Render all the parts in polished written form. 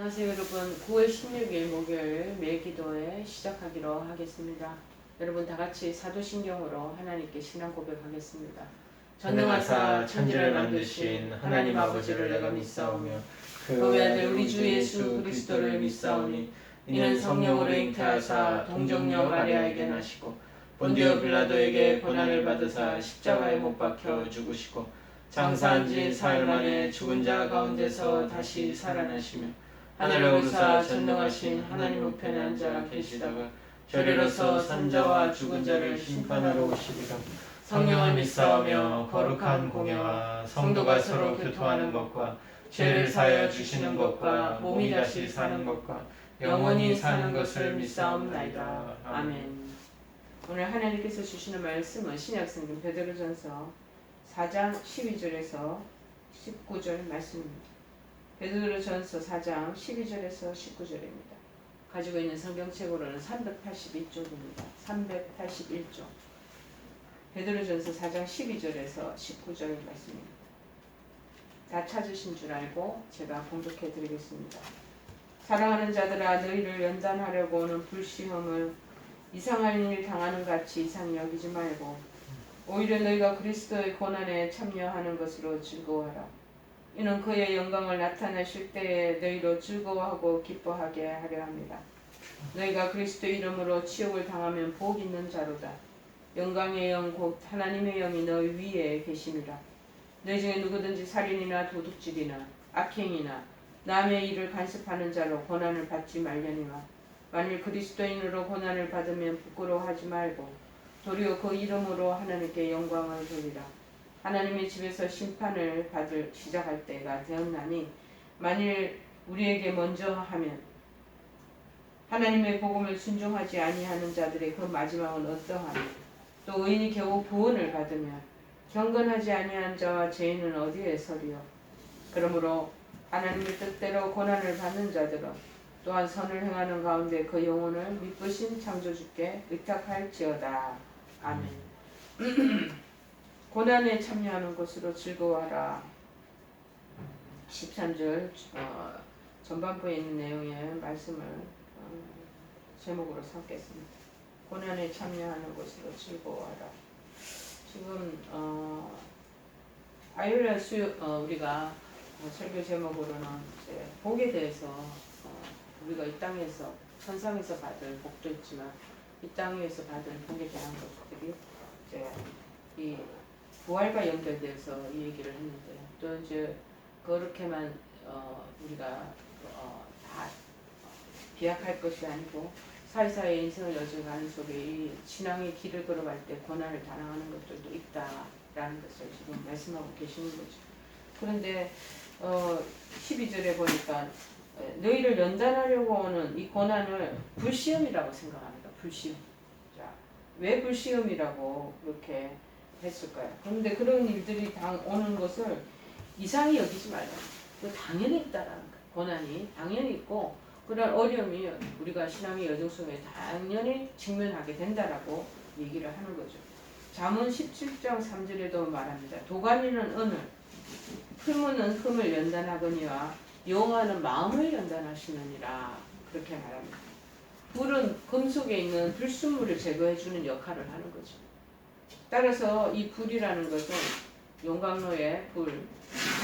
안녕하세요 여러분. 9월 16일 목요일 매일기도회 시작하기로 하겠습니다. 여러분 다같이 사도신경으로 하나님께 신앙 고백하겠습니다. 전능하사 천지를 만드신 하나님 아버지를 내가 믿사오며 그 외아들 우리 주 예수 그리스도를 믿사오니 이는 성령으로 잉태하사 동정녀 마리아에게 나시고 본디오 빌라도에게 고난을 받으사 십자가에 못 박혀 죽으시고 장사한 지 사흘 만에 죽은 자 가운데서 다시 살아나시며 하늘에 오르사 전능하신 하나님 우편에 앉아 계시다가 저리로서 산자와 죽은 자를 심판하러 오시리라. 성령을 믿사오며 거룩한 공예와 성도가 서로 교통하는 것과 죄를 사하여 주시는 것과 몸이 다시 사는 것과 영원히 사는 것을 믿사옵나이다. 아멘. 오늘 하나님께서 주시는 말씀은 신약성경 베드로전서 4장 12절에서 19절 말씀입니다. 베드로전서 4장 12절에서 19절입니다. 가지고 있는 성경책으로는 381쪽입니다. 381쪽. 베드로전서 4장 12절에서 19절 말씀입니다. 다 찾으신 줄 알고 제가 봉독해 드리겠습니다. 사랑하는 자들아, 너희를 연단하려고 오는 불시험을 이상한 일 당하는 같이 이상히 여기지 말고 오히려 너희가 그리스도의 고난에 참여하는 것으로 즐거워하라. 이는 그의 영광을 나타내실 때에 너희로 즐거워하고 기뻐하게 하려 합니다. 너희가 그리스도 이름으로 치욕을 당하면 복 있는 자로다. 영광의 영 곧 하나님의 영이 너희 위에 계심이라. 너희 중에 누구든지 살인이나 도둑질이나 악행이나 남의 일을 간섭하는 자로 고난을 받지 말려니와 만일 그리스도인으로 고난을 받으면 부끄러워하지 말고 도리어 그 이름으로 하나님께 영광을 돌리라. 하나님의 집에서 심판을 받을 시작할 때가 되었나니 만일 우리에게 먼저 하면 하나님의 복음을 순종하지 아니하는 자들의 그 마지막은 어떠하며 또 의인이 겨우 구원을 받으며 경건하지 아니한 자와 죄인은 어디에 서리요. 그러므로 하나님의 뜻대로 고난을 받는 자들은 또한 선을 행하는 가운데 그 영혼을 미쁘신 창조주께 의탁할지어다. 아멘. 고난에 참여하는 것으로 즐거워하라. 13절 전반부에 있는 내용의 말씀을 제목으로 삼겠습니다. 고난에 참여하는 것으로 즐거워하라. 지금 아이라 우리가 설교 제목으로는 이제 복에 대해서 우리가 이 땅에서 천상에서 받을 복도 있지만 이 땅에서 받을 복에 대한 것들이 이제 이 부활과 연결돼서 이 얘기를 했는데 또 이제 그렇게만 우리가 다 비약할 것이 아니고 사이사이 인생을 여정하는 속에 이 신앙의 길을 걸어갈 때 고난을 당하는 것들도 있다라는 것을 지금 말씀하고 계시는 거죠. 그런데 12절에 보니까 너희를 연단하려고 오는 이 고난을 불시험이라고 생각합니다. 불시험. 자, 왜 불시험이라고 그렇게 했을까요? 그런데 그런 일들이 오는 것을 이상히 여기지 말라. 그 당연히 있다라는 거예요. 고난이 당연히 있고 그런 어려움이 우리가 신앙의 여정 속에 당연히 직면하게 된다라고 얘기를 하는 거죠. 잠언 17장 3절에도 말합니다. 도가니는 은을, 흠은 흠을 연단하거니와 여호와는 마음을 연단하시느니라. 그렇게 말합니다. 불은 금속에 있는 불순물을 제거해주는 역할을 하는 거죠. 따라서 이 불이라는 것은 용광로의 불,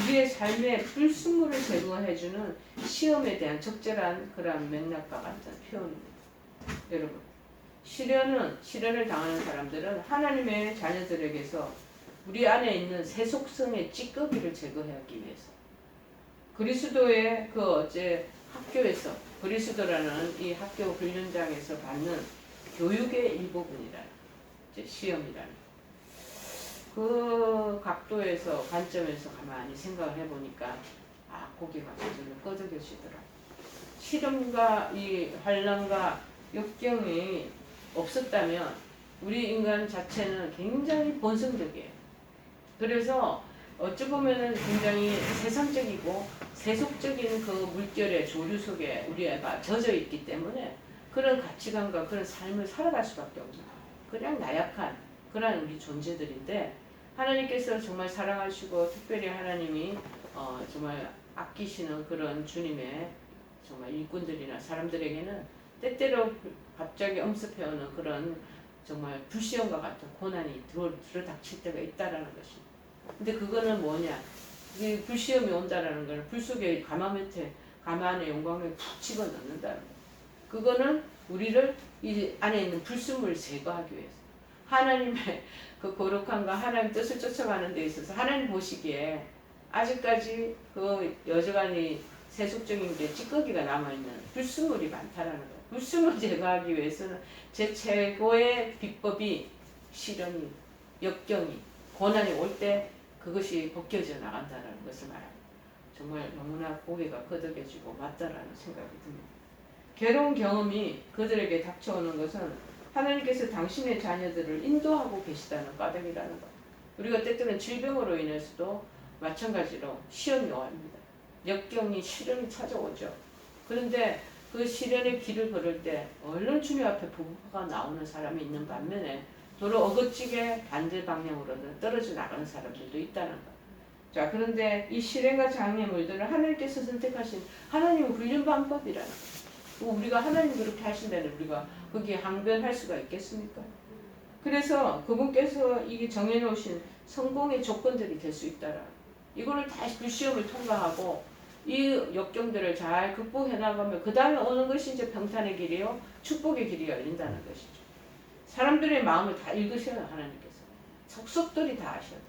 우리의 삶의 불순물을 제거해주는 시험에 대한 적절한 그런 맥락과 같은 표현입니다. 여러분, 시련을 당하는 사람들은 하나님의 자녀들에게서 우리 안에 있는 새 속성의 찌꺼기를 제거하기 위해서 그리스도의 그 어째 학교에서 그리스도라는 이 학교 훈련장에서 받는 교육의 일부분이라는 시험이라는 그 각도에서 관점에서 가만히 생각을 해보니까 고개가 점점 끄덕여지더라. 시련과 이 환난과 역경이 없었다면 우리 인간 자체는 굉장히 본성적이에요. 그래서 어찌 보면은 굉장히 세상적이고 세속적인 그 물결의 조류 속에 우리가 젖어 있기 때문에 그런 가치관과 그런 삶을 살아갈 수밖에 없어요. 그냥 나약한 그런 우리 존재들인데 하나님께서 정말 사랑하시고 특별히 하나님이 정말 아끼시는 그런 주님의 정말 일꾼들이나 사람들에게는 때때로 갑자기 엄습해오는 그런 정말 불시험과 같은 고난이 들어닥칠 때가 있다라는 것입니다. 근데 그거는 뭐냐? 이 불시험이 온다라는 거는 불 속에 가마안에 용광로에 푹 집어넣는다는 거예요. 그거는 우리를 이 안에 있는 불순물을 제거하기 위해서 하나님의 그 거룩함과 하나님 뜻을 쫓아가는 데 있어서 하나님 보시기에 아직까지 그 여전히 세속적인 게 찌꺼기가 남아있는 불순물이 많다라는 거예요. 불순물 제거하기 위해서는 제 최고의 비법이 시련이, 역경이, 고난이 올 때 그것이 벗겨져 나간다는 것을 말합니다. 정말 너무나 고개가 끄덕여지고 맞다라는 생각이 듭니다. 괴로운 경험이 그들에게 닥쳐오는 것은 하나님께서 당신의 자녀들을 인도하고 계시다는 까닭이라는 것. 우리가 때때로는 질병으로 인해서도 마찬가지로 시험이 옵니다. 역경이 시련이 찾아오죠. 그런데 그 시련의 길을 걸을 때 얼른 주님 앞에 부부가 나오는 사람이 있는 반면에 도로 어거지게 반대 방향으로는 떨어져 나가는 사람들도 있다는 것. 자, 그런데 이 시련과 장애의 물들을 하나님께서 선택하신 하나님의 훈련 방법이라는 것. 우리가 하나님 그렇게 하신다는 우리가 거기에 항변할 수가 있겠습니까? 그래서 그분께서 이게 정해놓으신 성공의 조건들이 될 수 있다라. 이거를 다시 불시험을 통과하고 이 역경들을 잘 극복해 나가면 그 다음에 오는 것이 이제 평탄의 길이요 축복의 길이 열린다는 것이죠. 사람들의 마음을 다 읽으셔요. 하나님께서 속속들이 다 아셔요.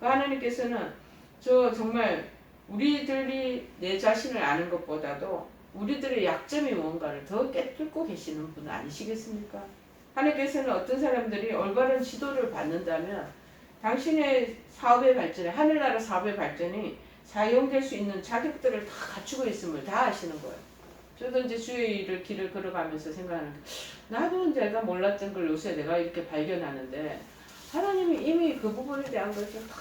그 하나님께서는 저 정말 우리들이 내 자신을 아는 것보다도 우리들의 약점이 뭔가를 더 깨뚫고 계시는 분 아니시겠습니까? 하나님께서는 어떤 사람들이 올바른 지도를 받는다면 당신의 사업의 발전에 하늘나라 사업의 발전이 사용될 수 있는 자격들을 다 갖추고 있음을 다 아시는 거예요. 저도 이제 주의 일을 길을 걸어가면서 생각하는 게 나도 내가 몰랐던 걸 요새 내가 이렇게 발견하는데 하나님이 이미 그 부분에 대한 것을 다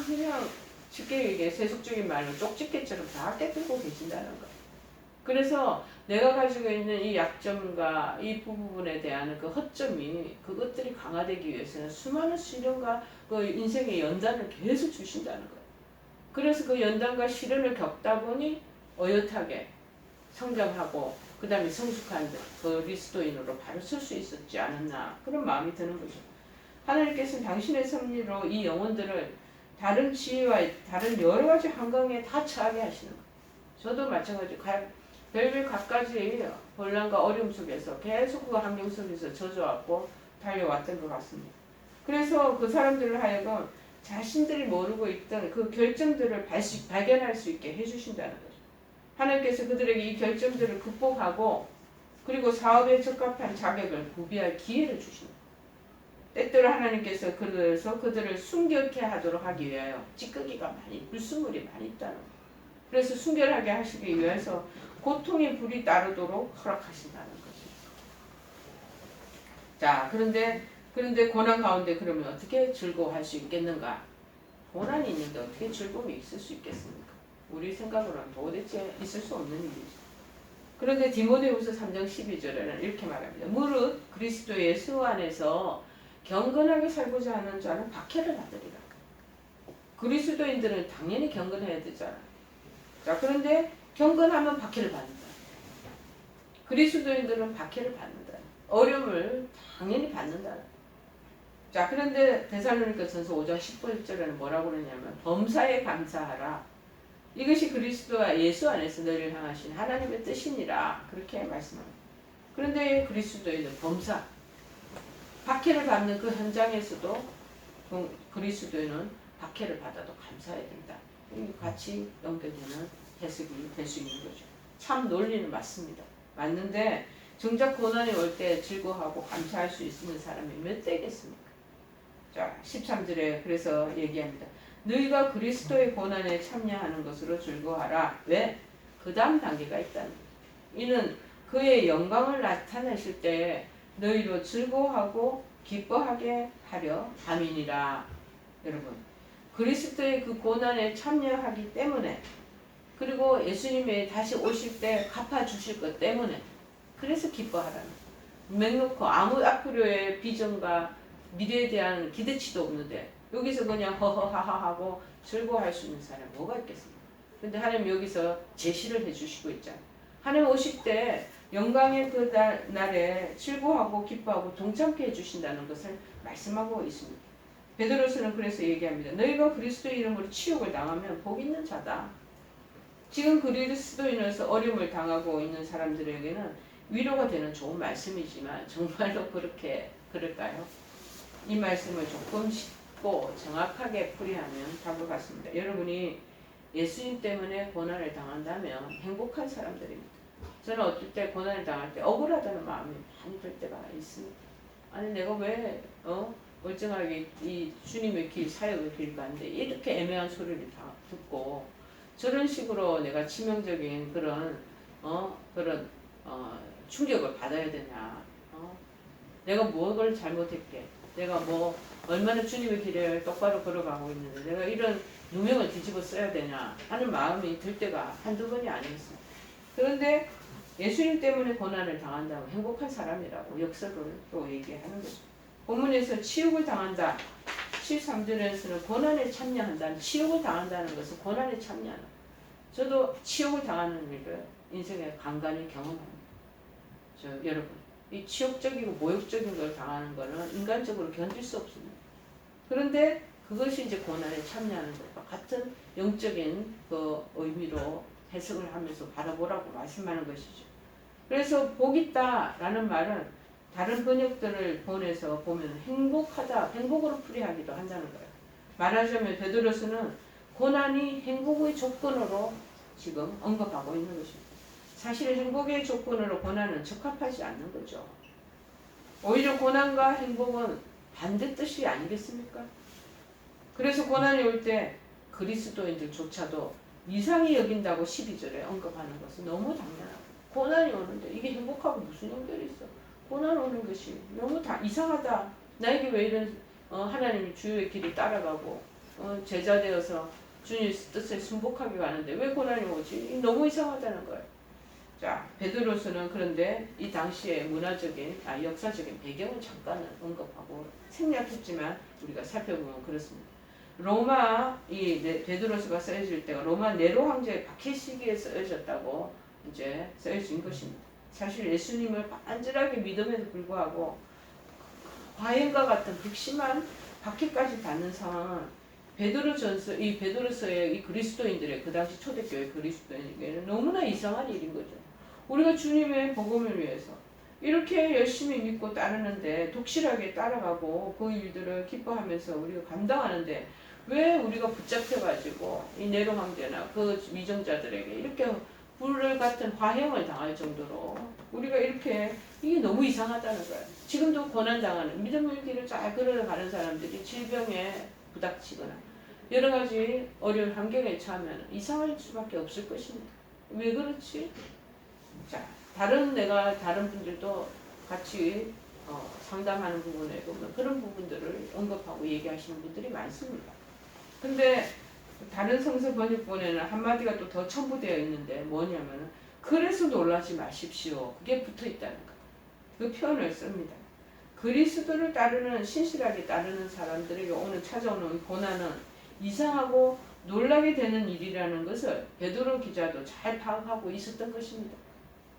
그냥 쉽게 얘기해 세속적인 말로 쪽집게처럼 다 깨뜨리고 계신다는 거예요. 그래서 내가 가지고 있는 이 약점과 이 부분에 대한 그 허점이 그것들이 강화되기 위해서는 수많은 시련과 그 인생의 연단을 계속 주신다는 거예요. 그래서 그 연단과 시련을 겪다 보니 어엿하게 성장하고 그 다음에 성숙한 그리스도인으로 바로 설 수 있었지 않았나 그런 마음이 드는 거죠. 하나님께서는 당신의 섭리로 이 영혼들을 다른 지혜와 다른 여러 가지 환경에 다 처하게 하시는 거예요. 저도 마찬가지로 별별 갖가지 혼란과 어려움 속에서 계속 그 환경 속에서 젖어왔고 달려왔던 것 같습니다. 그래서 그 사람들을 하여금 자신들이 모르고 있던 그 결정들을 발견할 수 있게 해주신다는 거죠. 하나님께서 그들에게 이 결정들을 극복하고 그리고 사업에 적합한 자격을 구비할 기회를 주신다. 때때로 하나님께서 그래서 그들을 순결케 하도록 하기 위하여 찌꺼기가 많이 불순물이 많이 있다는 거예요. 그래서 순결하게 하시기 위해서 고통의 불이 따르도록 허락하신다는 것입니다. 자, 그런데 고난 가운데 그러면 어떻게 즐거워할 수 있겠는가? 고난이 있는데 어떻게 즐거움이 있을 수 있겠습니까? 우리 생각으로는 도대체 있을 수 없는 일이죠. 그런데 디모데후서 3장 12절에는 이렇게 말합니다. 무릇 그리스도 예수 안에서 경건하게 살고자 하는 자는 박해를 받으리라. 그리스도인들은 당연히 경건해야 되잖아요. 자, 그런데 경건하면 박해를 받는다. 그리스도인들은 박해를 받는다. 어려움을 당연히 받는다. 자, 그런데 데살로니가전서 5장 19절에는 뭐라고 그러냐면 범사에 감사하라. 이것이 그리스도와 예수 안에서 너희를 향하신 하나님의 뜻이니라. 그렇게 말씀합니다. 그런데 그리스도인은 범사, 박해를 받는 그 현장에서도 그리스도인은 박해를 받아도 감사해야 된다. 같이 연결되는 해석이 될 수 있는 거죠. 참 논리는 맞습니다. 맞는데 정작 고난이 올 때 즐거워하고 감사할 수 있는 사람이 몇 대겠습니까? 자, 13절에 그래서 얘기합니다. 너희가 그리스도의 고난에 참여하는 것으로 즐거워하라. 왜? 그 다음 단계가 있다는 거예요. 이는 그의 영광을 나타내실 때 너희로 즐거워하고 기뻐하게 하려 함이니라. 여러분, 그리스도의 그 고난에 참여하기 때문에 그리고 예수님이 다시 오실 때 갚아주실 것 때문에 그래서 기뻐하라는 거예요. 맹놓고 아무 앞으로의 비전과 미래에 대한 기대치도 없는데 여기서 그냥 허허하하하고 즐거워할 수 있는 사람이 뭐가 있겠습니까? 근데 하나님 여기서 제시를 해주시고 있잖아요. 하나님 오실 때 영광의 그 날에 즐거워하고 기뻐하고 동참케 해주신다는 것을 말씀하고 있습니다. 베드로서는 그래서 얘기합니다. 너희가 그리스도 이름으로 치욕을 당하면 복 있는 자다. 지금 그리스도인으로서 어려움을 당하고 있는 사람들에게는 위로가 되는 좋은 말씀이지만 정말로 그렇게 그럴까요? 이 말씀을 조금 쉽고 정확하게 풀이하면 다음과 같습니다. 여러분이 예수님 때문에 고난을 당한다면 행복한 사람들입니다. 저는 어떨 때 고난을 당할 때 억울하다는 마음이 많이 들 때가 있습니다. 아니 내가 왜 멀쩡하게 이 주님의 길 사역의 길 가는데 이렇게 애매한 소리를 다 듣고 저런 식으로 내가 치명적인 그런 충격을 받아야 되냐? 내가 무엇을 잘못했게? 내가 뭐 얼마나 주님의 길을 똑바로 걸어가고 있는데 내가 이런 누명을 뒤집어 써야 되냐 하는 마음이 들 때가 한두 번이 아니었습니다. 그런데 예수님 때문에 고난을 당한다고 행복한 사람이라고 역설을 또 얘기하는 거죠. 본문에서 치욕을 당한다. 13절에서는 고난에 참여한다는 치욕을 당한다는 것은 고난에 참여하는. 저도 치욕을 당하는 일을 인생에 간간히 경험합니다. 여러분, 이 치욕적이고 모욕적인 걸 당하는 것은 인간적으로 견딜 수 없습니다. 그런데 그것이 이제 고난에 참여하는 것과 같은 영적인 그 의미로 해석을 하면서 바라보라고 말씀하는 것이죠. 그래서 복 있다라는 말은 다른 번역들을 보내서 보면 행복하다, 행복으로 풀이하기도 한다는 거예요. 말하자면 베드로서는 고난이 행복의 조건으로 지금 언급하고 있는 것입니다. 사실 행복의 조건으로 고난은 적합하지 않는 거죠. 오히려 고난과 행복은 반대 뜻이 아니겠습니까? 그래서 고난이 올 때 그리스도인들조차도 이상히 여긴다고 12절에 언급하는 것은 너무 당연하고 고난이 오는데 이게 행복하고 무슨 연결이 있어? 고난 오는 것이 너무 다 이상하다. 나에게 왜 이런 하나님의 주의 길을 따라가고 제자 되어서 주님의 뜻에 순복하게 가는데 왜 고난이 오지? 너무 이상하다는 거예요. 자, 베드로서는 그런데 이 당시의 문화적인, 역사적인 배경을 잠깐은 언급하고 생략했지만 우리가 살펴보면 그렇습니다. 로마, 베드로서가 쓰여질 때가 로마 네로 황제의 박해 시기에 쓰여졌다고 이제 쓰여진 것입니다. 사실 예수님을 간절하게 믿음에도 불구하고 과연과 같은 극심한 박해까지 받는 상황은 베드로서의 이 그리스도인들의 그 당시 초대교회 그리스도인에게는 너무나 이상한 일인 거죠. 우리가 주님의 복음을 위해서 이렇게 열심히 믿고 따르는데 독실하게 따라가고 그 일들을 기뻐하면서 우리가 감당하는데 왜 우리가 붙잡혀가지고 이 네로 황제나 그 위정자들에게 이렇게 불을 같은 화형을 당할 정도로 우리가 이렇게 이게 너무 이상하다는 거예요. 지금도 고난당하는 믿음의 길을 잘 걸어가는 사람들이 질병에 부닥치거나 여러 가지 어려운 환경에 처하면 이상할 수밖에 없을 것입니다. 왜 그렇지? 자, 다른 분들도 같이 상담하는 부분에 보면 그런 부분들을 언급하고 얘기하시는 분들이 많습니다. 근데 다른 성서 번역본에는 한마디가 또 더 첨부되어 있는데 뭐냐면 그래서 놀라지 마십시오. 그게 붙어 있다는 거. 그 표현을 씁니다. 그리스도를 따르는 신실하게 따르는 사람들에게 오늘 찾아오는 고난은 이상하고 놀라게 되는 일이라는 것을 베드로 기자도 잘 파악하고 있었던 것입니다.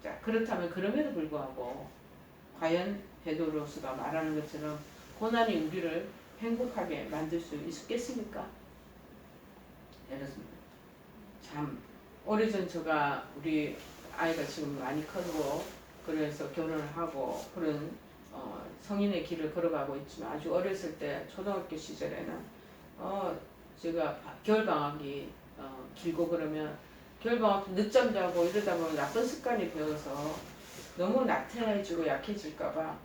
자, 그렇다면 그럼에도 불구하고 과연 베드로서가 말하는 것처럼 고난이 우리를 행복하게 만들 수 있겠습니까? 이렇습니다. 참 오래전 제가 우리 아이가 지금 많이 크고 그래서 결혼을 하고 그런 성인의 길을 걸어가고 있지만 아주 어렸을 때 초등학교 시절에는 제가 겨울방학이 길고 그러면 겨울방학 늦잠 자고 이러다 보면 나쁜 습관이 배워서 너무 나태해지고 약해질까봐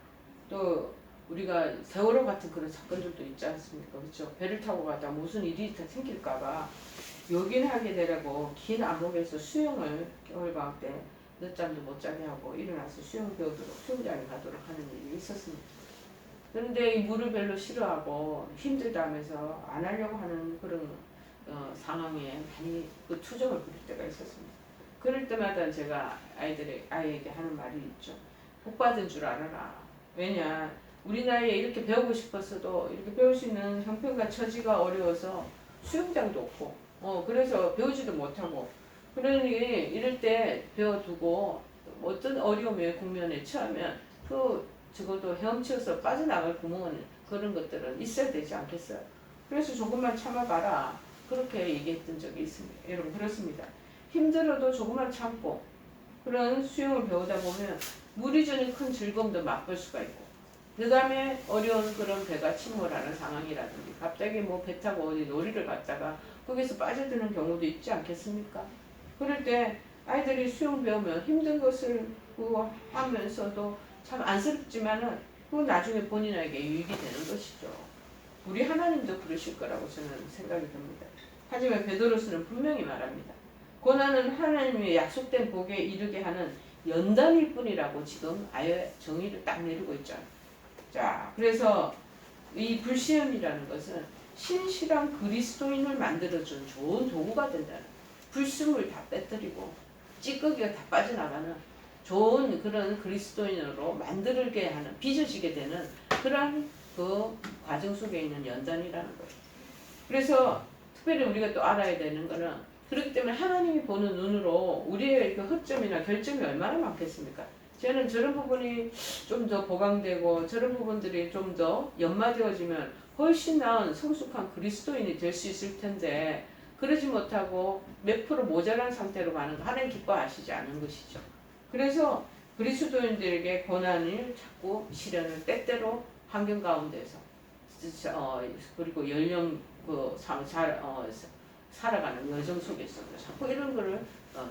또 우리가 세월호 같은 그런 사건들도 있지 않습니까? 그렇죠? 배를 타고 가다 무슨 일이 생길까봐 요긴하게 되라고 긴 암흑에서 수영을 겨울방학 때 늦잠도 못 자게 하고 일어나서 수영 배우도록 수영장에 가도록 하는 일이 있었습니다. 그런데 이 물을 별로 싫어하고 힘들다 하면서 안 하려고 하는 그런 상황에 많이 그 투정을 부릴 때가 있었습니다. 그럴 때마다 제가 아이에게 하는 말이 있죠. 복 받은 줄 알아라. 왜냐 우리 나이에 이렇게 배우고 싶었어도 이렇게 배울 수 있는 형편과 처지가 어려워서 수영장도 없고 그래서 배우지도 못하고 그러니 이럴 때 배워두고 어떤 어려움에 국면에 처하면 적어도 헤엄쳐서 빠져나갈 구멍은 그런 것들은 있어야 되지 않겠어요? 그래서 조금만 참아봐라. 그렇게 얘기했던 적이 있습니다. 여러분 그렇습니다. 힘들어도 조금만 참고 그런 수영을 배우다 보면 물이 주는 큰 즐거움도 맛볼 수가 있고 그 다음에 어려운 그런 배가 침몰하는 상황이라든지 갑자기 뭐 배 타고 어디 놀이를 갔다가 거기서 빠져드는 경우도 있지 않겠습니까? 그럴 때 아이들이 수영 배우면 힘든 것을 하면서도 참 안쓰럽지만은 그 나중에 본인에게 유익이 되는 것이죠. 우리 하나님도 그러실 거라고 저는 생각이 듭니다. 하지만 베드로서는 분명히 말합니다. 고난은 하나님의 약속된 복에 이르게 하는 연단일 뿐이라고 지금 아예 정의를 딱 내리고 있잖아요. 자, 그래서 이 불시험이라는 것은 신실한 그리스도인을 만들어준 좋은 도구가 된다는 불순물 다 빼뜨리고 찌꺼기가 다 빠져나가는 좋은 그런 그리스도인으로 만들게 하는 빚어지게 되는 그런 그 과정 속에 있는 연단이라는 거예요. 그래서 특별히 우리가 또 알아야 되는 거는 그렇기 때문에 하나님이 보는 눈으로 우리의 그 허점이나 결점이 얼마나 많겠습니까? 저는 저런 부분이 좀 더 보강되고 저런 부분들이 좀 더 연마되어지면 훨씬 나은 성숙한 그리스도인이 될 수 있을 텐데 그러지 못하고 몇 프로 모자란 상태로 가는 거 하나님 기뻐하시지 않은 것이죠. 그래서 그리스도인들에게 고난을 자꾸 시련을 때때로 환경 가운데서 그리고 연령 살아가는 여정 속에서 자꾸 이런 거를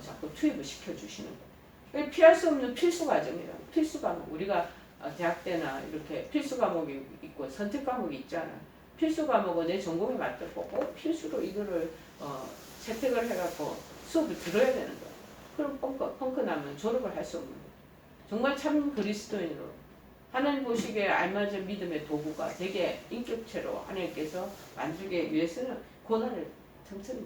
자꾸 투입을 시켜주시는 거예요. 피할 수 없는 필수 과정이에요. 필수 과목. 우리가 대학 때나 이렇게 필수 과목이 있고 선택 과목이 있잖아요. 필수 과목은 내 전공에 맞들고 꼭 필수로 이거를 채택을 해갖고 수업을 들어야 되는 거예요. 그럼 펑크 나면 졸업을 할 수 없는 거예요. 정말 참 그리스도인으로 하나님 보시기에 알맞은 믿음의 도구가 되게 인격체로 하나님께서 만들기 위해서는 고난을 틈틈이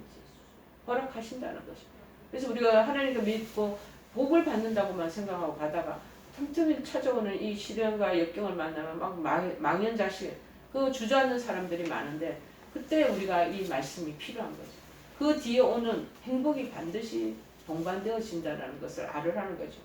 허락하신다는 것입니다. 그래서 우리가 하나님을 믿고 복을 받는다고만 생각하고 가다가 틈틈이 찾아오는 이 시련과 역경을 만나면 막 망연자실 그 주저앉는 사람들이 많은데 그때 우리가 이 말씀이 필요한 거죠. 그 뒤에 오는 행복이 반드시 동반되어진다는 것을 알으라는 거죠.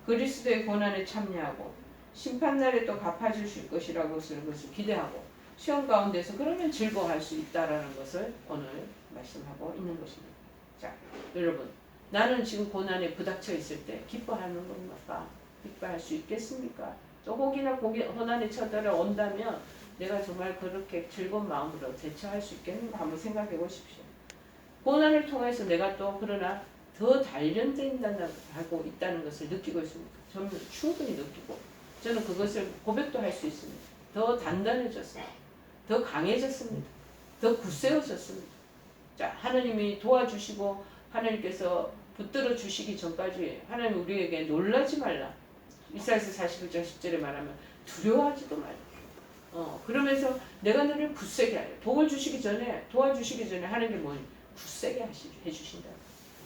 그리스도의 고난에 참여하고 심판날에 또 갚아주실 것이라고 그것을 기대하고 시험 가운데서 그러면 즐거워할 수 있다라는 것을 오늘 말씀하고 있는 것입니다. 자, 여러분, 나는 지금 고난에 부닥쳐 있을 때 기뻐하는 겁니까? 기뻐할 수 있겠습니까? 또 혹이나 고난에 쳐들어온다면 내가 정말 그렇게 즐거운 마음으로 대처할 수 있겠는가 한번 생각해 보십시오. 고난을 통해서 내가 또 그러나 더 단련된다고 있다는 것을 느끼고 있습니다. 저는 충분히 느끼고 저는 그것을 고백도 할 수 있습니다. 더 단단해졌습니다. 더 강해졌습니다. 더 굳세워졌습니다. 자, 하나님이 도와주시고 하나님께서 붙들어 주시기 전까지 하나님 우리에게 놀라지 말라. 이사야서 41장 10절에 말하면 두려워하지도 말라. 그러면서 내가 너를 굳세게 하려. 복을 주시기 전에 도와주시기 전에 하는 게 뭐니? 굳세게 해주신다.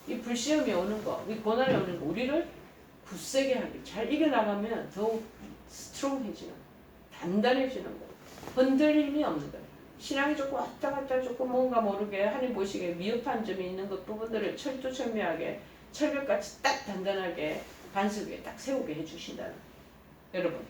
이 불시험이 오는 거, 이 고난이 오는 거 우리를 굳세게 하기. 잘 이겨나가면 더욱 스트롱해지는 거, 단단해지는 거, 흔들림이 없는 거. 신앙이 조금 왔다 갔다 조금 뭔가 모르게 하나님 보시기에 미흡한 점이 있는 것 부분들을 철두철미하게 철벽같이 딱 단단하게 반석 위에 딱 세우게 해주신다는 거예요. 여러분,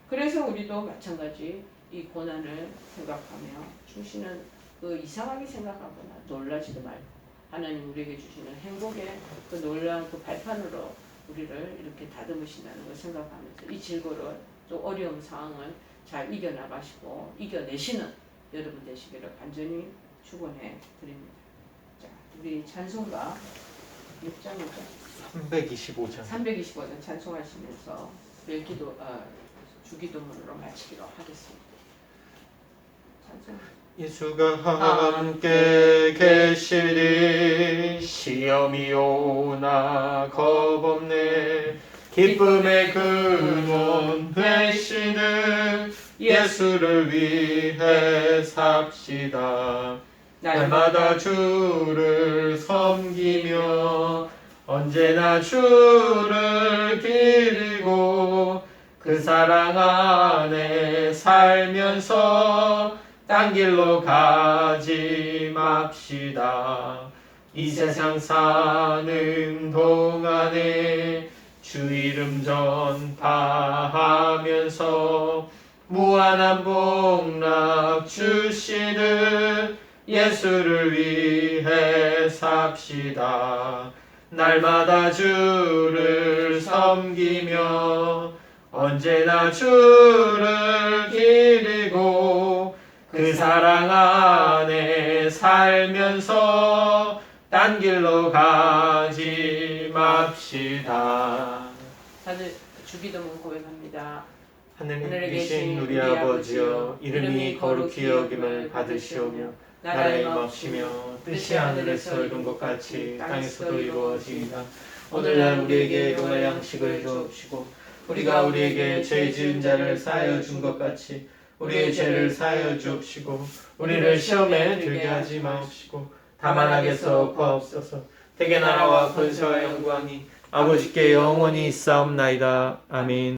그래서 우리도 마찬가지 이 고난을 생각하며 주시는 그 이상하게 생각하거나 놀라지도 말고 하나님 우리에게 주시는 행복의 그 놀라운 그 발판으로 우리를 이렇게 다듬으신다는 걸 생각하면서 이 질고를 또 어려운 상황을 잘 이겨나가시고 이겨내시는 여러분 되시기를 간절히 축원해 드립니다. 자, 우리 찬송가 6장이죠? 325장 325장 찬송하시면서 주기도문으로 마치기로 하겠습니다. 찬송. 예수가 함께 계시리 시험이 오나 겁없네 기쁨의 근원 되시는 예수를 위해 삽시다. 날마다 주를 섬기며 언제나 주를 기리고 그 사랑 안에 살면서 딴 길로 가지 맙시다. 이 세상 사는 동안에 주 이름 전파하면서 무한한 복락 주시는 예수를 위해 삽시다. 날마다 주를 섬기며 언제나 주를 기리고 그 사랑 안에 살면서 딴 길로 가지 맙시다. 다들 주기도문 고백합니다. 하늘에 계신 우리 아버지여, 이름이 거룩히 여김을 받으시오며 나라의 임하시며 뜻이 하늘에서 이룬 것 같이 땅에서도 이루어지이다. 오늘날 우리에게 일용할 양식을 주옵시고 우리가 우리에게 죄 지은 자를 사하여 준 것 같이 우리의 죄를 사하여 주옵시고 우리를 시험에 들게 하지 마옵시고 다만 악에서 구하옵소서. 대개 나라와 권세와 영광이 아버지께 영원히 있사옵나이다. 아멘.